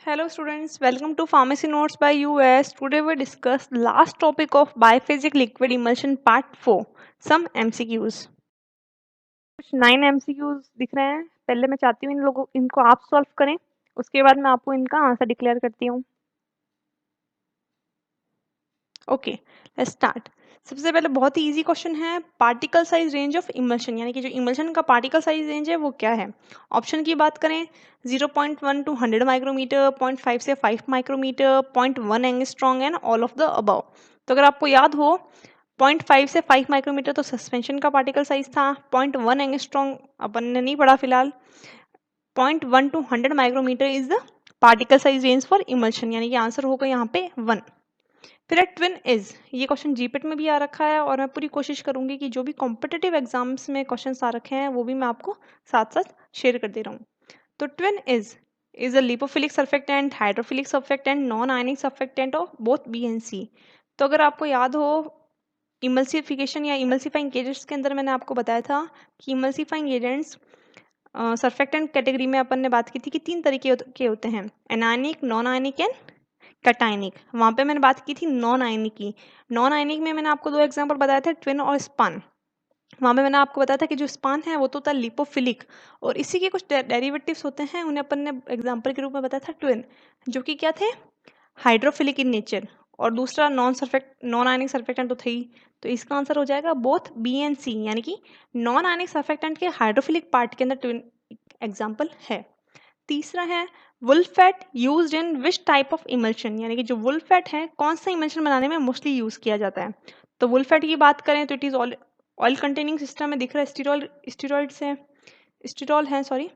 Hello students, welcome to Pharmacy Notes by US. Today we discuss last topic of biphasic liquid emulsion part 4. Some MCQs. कुछ 9 MCQs दिख रहे हैं. पहले मैं चाहती हूँ इनको आप सॉल्व करें. उसके बाद मैं आपको इनका आंसर डिक्लेयर करती हूँ. Okay, let's start. सबसे पहले बहुत ही इजी क्वेश्चन है. Particle size range of emulsion, यानी कि जो इमल्शन का पार्टिकल साइज रेंज है वो क्या है. ऑप्शन की बात करें 0.1 टू 100 माइक्रोमीटर, 0.5 से 5 micrometre, 0.1 angstrom and all of the above. तो अगर आपको याद हो 0.5 से 5 माइक्रोमीटर तो सस्पेंशन का पार्टिकल साइज था. 0.1 एंगस्ट्रॉन्ग अपन ने नहीं पढ़ा फिलहाल. 0.1 to 100 micrometre is the particle size range for emulsion, यानी कि आंसर होगा यहाँ पे 1. फिर है ट्विन इज. ये क्वेश्चन जीपेट में भी आ रखा है और मैं पूरी कोशिश करूंगी कि जो भी कॉम्पिटिटिव एग्जाम्स में क्वेश्चंस आ रखे हैं वो भी मैं आपको साथ साथ शेयर कर दे रहा हूँ. तो Tween is a lipophilic surfactant, hydrophilic surfactant, non ionic surfactant of both B and C. तो अगर आपको याद हो इमल्सिफिकेशन या इमल्सिफाइंग एजेंट्स के अंदर मैंने आपको बताया था कि इमल्सिफाइंग एजेंट्स सर्फेक्टेंट कैटेगरी में अपन ने बात की थी कि 3 तरीके के होते हैं, anionic, non ionic and cationic. वहां पे मैंने बात की थी नॉन आयनिक की. नॉन आयनिक में मैंने आपको 2 एग्जांपल बताए थे, ट्विन और स्पान. वहां पे मैंने आपको बताया था कि जो स्पान है वो तो होता है लिपोफिलिक और इसी के कुछ डेरिवेटिव्स होते हैं, उन्हें अपन ने एग्जांपल के रूप में बताया था ट्विन, जो कि क्या थे, हाइड्रोफिलिक इन नेचर. और दूसरा नॉन आयनिक सर्फेक्टेंट तो थे ही. तो इसका आंसर हो जाएगा बोथ बी एंड सी, यानी कि नॉन आयनिक सर्फेक्टेंट के हाइड्रोफिलिक पार्ट के अंदर ट्विन एग्जाम्पल है. तीसरा है wool fat used in which type of emulsion, यानी कि जो वुल्फेट है कौन सा इमल्शन बनाने में मोस्टली यूज किया जाता है. तो वुल्फेट की बात करें तो it is oil containing system में दिख रहा है, स्टीरॉल है सॉरी.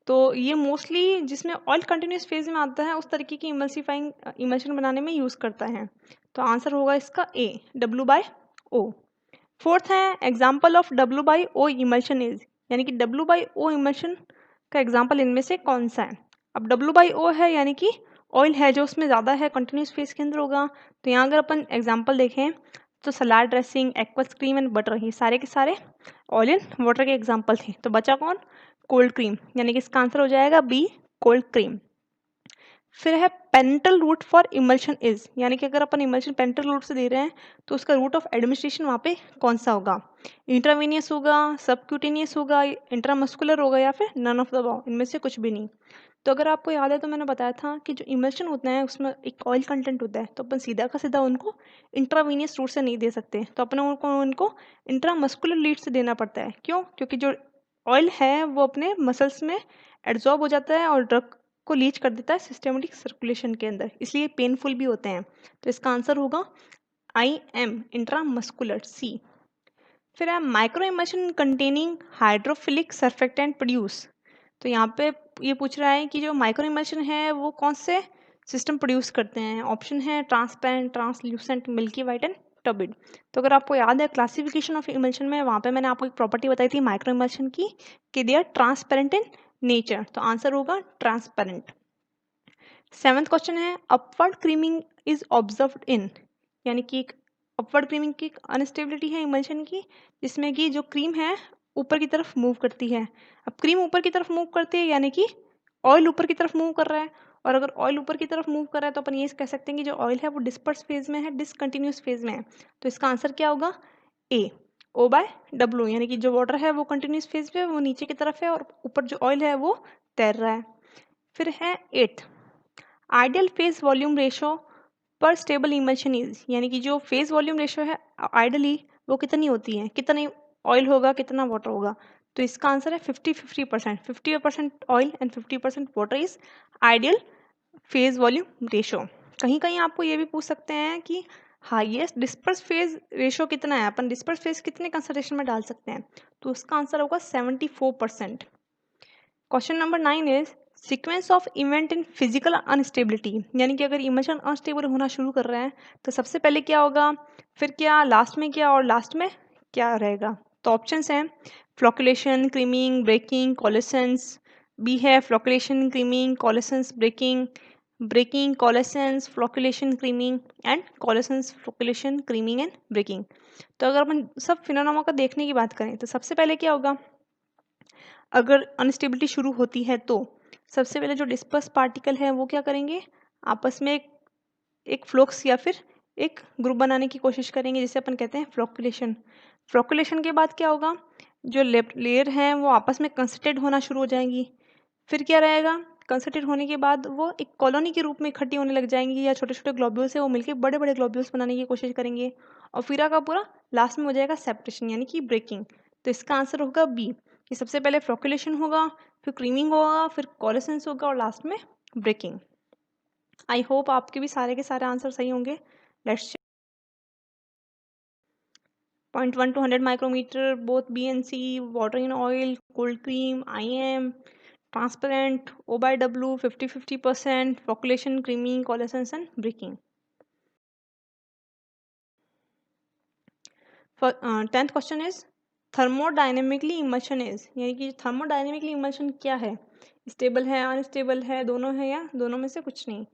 तो ये मोस्टली जिसमें ऑयल कंटिन्यूस फेज में आता है उस तरीके की इमल्सिफाइंग इमल्शन बनाने में यूज करता है. तो आंसर होगा इसका ए, W/O. फोर्थ है example of W/O emulsion is, यानी कि W/O इमल्शन का एग्जाम्पल इनमें से कौन सा है. अब W/O है यानी कि ऑयल है जो उसमें ज़्यादा है, कंटिन्यूस फेज के अंदर होगा. तो यहाँ अगर अपन एग्जाम्पल देखें तो salad dressing, aqueous cream and butter, ये सारे के सारे ऑयल एंड वाटर के एग्जाम्पल थे. तो बचा कौन, कोल्ड क्रीम, यानी कि इसका आंसर हो जाएगा बी, कोल्ड क्रीम. फिर है parenteral route for emulsion is, यानी कि अगर अपन इमल्शन पेरेंटल रूट से दे रहे हैं तो उसका रूट ऑफ एडमिनिस्ट्रेशन वहाँ पे कौन सा होगा, इंट्रावेनियस होगा, सबक्यूटेनियस होगा, इंट्रामस्कुलर होगा या फिर नन ऑफ द अबव, इनमें से कुछ भी नहीं. तो अगर आपको याद है तो मैंने बताया था कि जो इमल्शन होता है उसमें एक ऑयल कंटेंट होता है, तो अपन सीधा का सीधा उनको इंट्रावेनियस रूट से नहीं दे सकते, तो अपन उनको इंट्रामस्कुलर लीड से देना पड़ता है. क्यों, क्योंकि जो ऑयल है वो अपने मसल्स में एब्जॉर्ब हो जाता है और ड्रग को लीच कर देता है सिस्टेमेटिक सर्कुलेशन के अंदर, इसलिए पेनफुल भी होते हैं. तो इसका आंसर होगा IM, इंट्रामस्कुलर, सी. फिर है micro emulsion containing hydrophilic surfactant produce. तो यहाँ पे ये पूछ रहा है कि जो माइक्रो इमल्शन है वो कौन से सिस्टम प्रोड्यूस करते हैं. ऑप्शन है transparent, translucent, milky white and turbid. तो अगर आपको याद है क्लासिफिकेशन ऑफ इमल्शन में वहाँ पे मैंने आपको एक प्रॉपर्टी बताई थी माइक्रो इमल्शन की कि they are transparent in nature. तो आंसर होगा ट्रांसपेरेंट. 7th क्वेश्चन है upward creaming is observed in, यानी कि एक अपवर्ड क्रीमिंग की अनस्टेबिलिटी है इमल्शन की, जिसमें कि जो क्रीम है ऊपर की तरफ मूव करती है. अब क्रीम ऊपर की तरफ मूव करती है यानी कि ऑयल ऊपर की तरफ मूव कर रहा है, और अगर ऑयल ऊपर की तरफ मूव कर रहा है तो अपन ये कह सकते हैं कि जो ऑयल है वो डिस्पर्स फेज में है, डिसकंटिन्यूस फेज में है. तो इसका आंसर क्या होगा, ए, O/W, यानी कि जो वाटर है वो कंटिन्यूस फेज में, वो नीचे की तरफ है और ऊपर जो ऑयल है वो तैर रहा है. फिर है 8th ideal phase volume ratio पर स्टेबल इमल्शन इज, यानी कि जो फेज वॉल्यूम रेशो है आइडली वो कितनी होती है, कितनी ऑयल होगा कितना वाटर होगा. तो इसका आंसर है 50-50%, 50% oil and 50% water is ideal phase volume ratio. कहीं कहीं आपको ये भी पूछ सकते हैं कि हाईएस्ट डिस्पर्स फेज रेशो कितना है, अपन डिस्पर्स फेज कितने कंसंट्रेशन में डाल सकते हैं. तो उसका आंसर होगा 74%. Question number 9 is sequence of event in physical instability, यानी कि अगर इमल्शन अनस्टेबल होना शुरू कर रहे हैं तो सबसे पहले क्या होगा, फिर क्या, लास्ट में क्या, और लास्ट में क्या रहेगा. तो ऑप्शंस हैं flocculation, creaming, breaking, coalescence. B है flocculation, creaming, coalescence, breaking, breaking, coalescence, flocculation, creaming and coalescence, flocculation, creaming and breaking. तो अगर अपन सब फिनोमेना का देखने की बात करें तो सबसे पहले क्या होगा, अगर अनस्टेबिलिटी शुरू होती है तो सबसे पहले जो डिस्पर्स पार्टिकल है वो क्या करेंगे, आपस में एक फ्लक्स या फिर एक ग्रुप बनाने की कोशिश करेंगे, जिसे अपन कहते हैं फ्लोकुलेशन। फ्लोकुलेशन के बाद क्या होगा, जो लेयर हैं वो आपस में कंसंट्रेट होना शुरू हो जाएंगी। फिर क्या रहेगा, कंसंट्रेट होने के बाद वो एक कॉलोनी के रूप में इकट्ठी होने लग जाएंगी, या छोटे छोटे ग्लोब्यूल्स है वो मिलकर बड़े बड़े ग्लोब्यूल्स बनाने की कोशिश करेंगे, और फिर का पूरा लास्ट में हो जाएगा सेपरेशन यानी कि ब्रेकिंग। तो इसका आंसर होगा बी, कि सबसे पहले फ्लोकुलेशन होगा, फिर क्रीमिंग होगा, फिर कोलेसेंस होगा और लास्ट में ब्रेकिंग। आई होप आपके भी सारे के सारे आंसर सही होंगे। Let's check. 0.1 to 100 micrometer, both B and C, water in oil, cold cream, IM, transparent, O by W, 50-50%, flocculation, creaming, coalescence and breaking. For 10th question is thermodynamically emulsion is, यानी कि thermodynamically emulsion क्या है, stable है, unstable है, दोनों है या दोनों में से कुछ नहीं।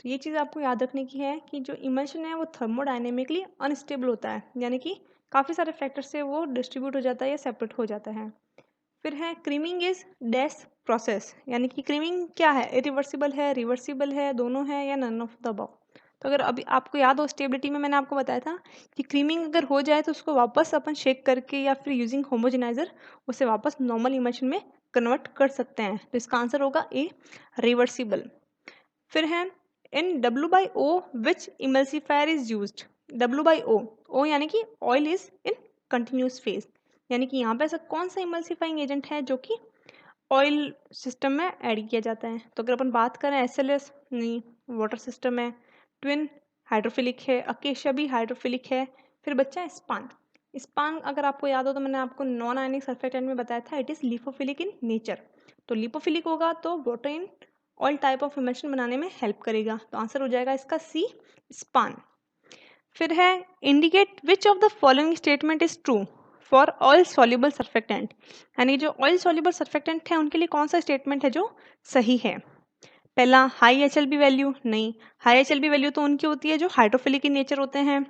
तो ये चीज़ आपको याद रखने की है कि जो इमल्शन है वो थर्मोडायनेमिकली अनस्टेबल होता है, यानी कि काफ़ी सारे फैक्टर से वो डिस्ट्रीब्यूट हो जाता है या सेपरेट हो जाता है। फिर है क्रीमिंग इज डैश प्रोसेस, यानी कि क्रीमिंग क्या है, इरिवर्सिबल है, रिवर्सिबल है, दोनों है या नन ऑफ द अबव। तो अगर अभी आपको याद हो स्टेबिलिटी में मैंने आपको बताया था कि क्रीमिंग अगर हो जाए तो उसको वापस अपन शेक करके या फिर यूजिंग होमोजेनाइजर उसे वापस नॉर्मल इमल्शन में कन्वर्ट कर सकते हैं। तो इसका आंसर होगा ए, रिवर्सिबल। फिर है इन W by O which emulsifier is used, W by O यानी कि oil is in continuous phase, यानी कि यहाँ पे ऐसा कौन सा इमल्सिफाइंग एजेंट है जो कि ऑयल सिस्टम में ऐड किया जाता है। तो अगर अपन बात करें SLS नहीं, वाटर सिस्टम है, ट्विन हाइड्रोफिलिक है, अकेशिया भी हाइड्रोफिलिक है, फिर बच्चा है स्पान। स्पान अगर आपको याद हो तो मैंने आपको नॉन आयनिक सर्फेक्टेंट में बताया था, it is lipophilic in nature. तो लिपोफिलिक होगा तो water in oil type of emulsion बनाने में हेल्प करेगा। तो आंसर हो जाएगा इसका सी, स्पान। फिर है indicate which of the following statement is true for oil soluble surfactant, यानी जो ऑयल सॉल्युबल सर्फेक्टेंट है उनके लिए कौन सा स्टेटमेंट है जो सही है। पहला हाई HLB वैल्यू, नहीं, हाई HLB वैल्यू तो उनकी होती है जो हाइड्रोफिलिक इन नेचर होते हैं।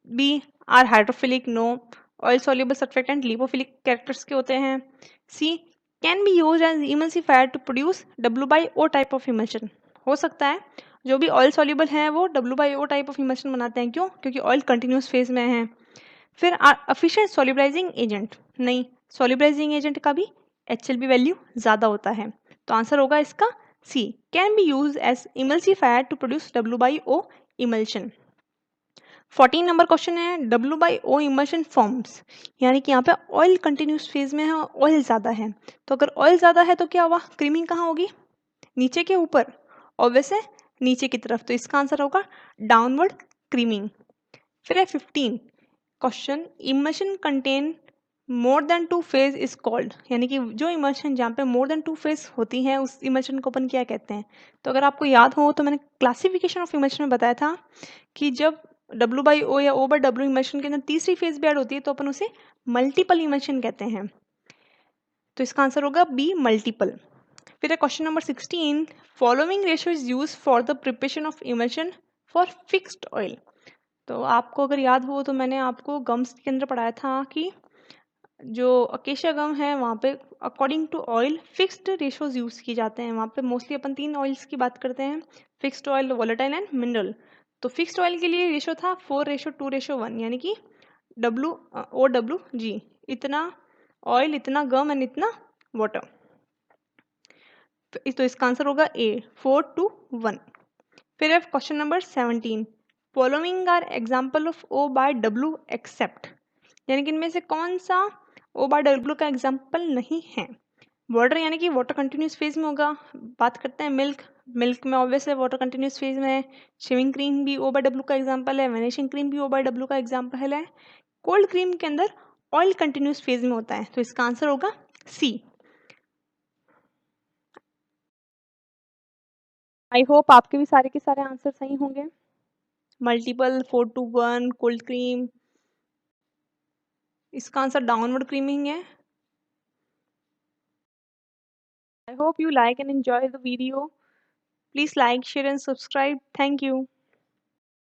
B are hydrophilic, no, oil soluble surfactant lipophilic characters के होते हैं। C can be use as emulsifier to produce W/O type of emulsion, हो सकता है जो भी ऑयल सॉल्युबल है वो W/O टाइप ऑफ इमल्शन बनाते हैं, क्यों, क्योंकि ऑयल कंटिन्यूस फेज में है। फिर एफिशिएंट सॉल्युबलाइजिंग एजेंट, नहीं, सॉल्युबलाइजिंग एजेंट का भी HLB वैल्यू ज़्यादा होता है। तो आंसर होगा इसका C, can be use as emulsifier to produce W/O emulsion. 14 number question है W/O इमल्शन फॉर्म्स, यानी कि यहाँ पे ऑयल कंटिन्यूस फेज में है और ऑयल ज़्यादा है। तो अगर ऑयल ज़्यादा है तो क्या हुआ, क्रीमिंग कहाँ होगी, नीचे के ऊपर, और वैसे नीचे की तरफ। तो इसका आंसर होगा डाउनवर्ड क्रीमिंग। फिर है 15 question, emulsion contain more than 2 phase is called, यानी कि जो इमल्शन जहाँ पे मोर देन 2 फेज होती है उस इमल्शन को अपन क्या कहते हैं। तो अगर आपको याद हो तो मैंने क्लासिफिकेशन ऑफ इमल्शन में बताया था कि जब W/O या O/W इमल्शन के अंदर तीसरी फेज भी ऐड होती है तो अपन उसे मल्टीपल इमल्शन कहते हैं। तो इसका आंसर होगा बी, मल्टीपल। फिर है question number 16, following ratio is use for the preparation of emulsion for fixed oil. तो आपको अगर याद हो तो मैंने आपको गम्स के अंदर पढ़ाया था कि जो अकेशिया गम है वहाँ पे according to oil fixed ratios use किए जाते हैं। वहाँ पे मोस्टली अपन 3 ऑयल्स की बात करते हैं, fixed oil, volatile and mineral. तो फिक्स्ड ऑयल के लिए रेशियो था 4:2:1, यानी कि WOWG, इतना ऑयल, इतना गम एंड इतना वाटर। तो इसका आंसर होगा ए, 4:1। फिर है question number 17, following are example of O/W except, यानी कि इनमें से कौन सा O/W का एग्जाम्पल नहीं है। वाटर यानी कि वाटर कंटिन्यूस फेज में होगा। बात करते हैं मिल्क, मिल्क में ऑब्वियस है वाटर कंटिन्यूस फेज में है। शेविंग क्रीम भी O/W का एग्जाम्पल है, वैनिशिंग क्रीम भी O/W का एग्जाम्पल है। कोल्ड क्रीम के अंदर ऑयल कंटिन्यूस फेज में होता है। तो इसका आंसर होगा सी। आई होप आपके भी सारे के सारे आंसर सही होंगे। मल्टीपल, 4:1, कोल्ड क्रीम, इसका आंसर डाउनवर्ड क्रीमिंग है। I hope you like and enjoy the video. Please like, share and subscribe. Thank you.